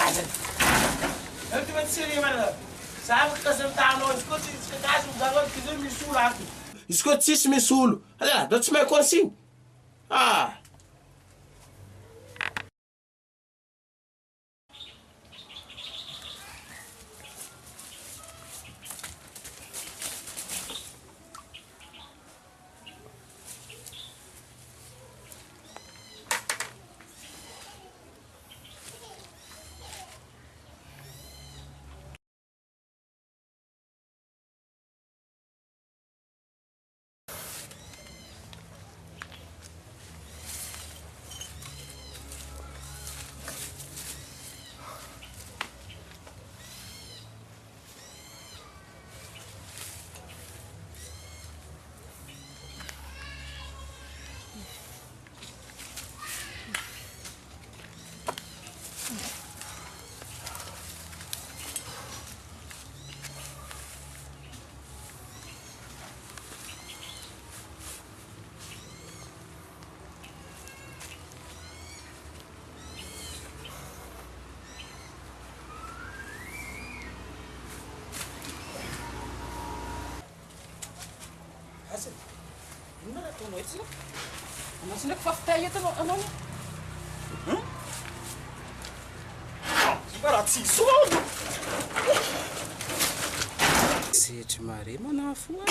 انت بتسيري ولا صاحبك قسم تاعنا اسكتي تاعش مزغوط كذا مسؤول عقلي اسكت سيس مسؤول لا ده تسمع كونسين حسن المرة تونو يتسلك أنا سلك ففتاية تنو أنا سبارات سيسون سيتش ماري منافوة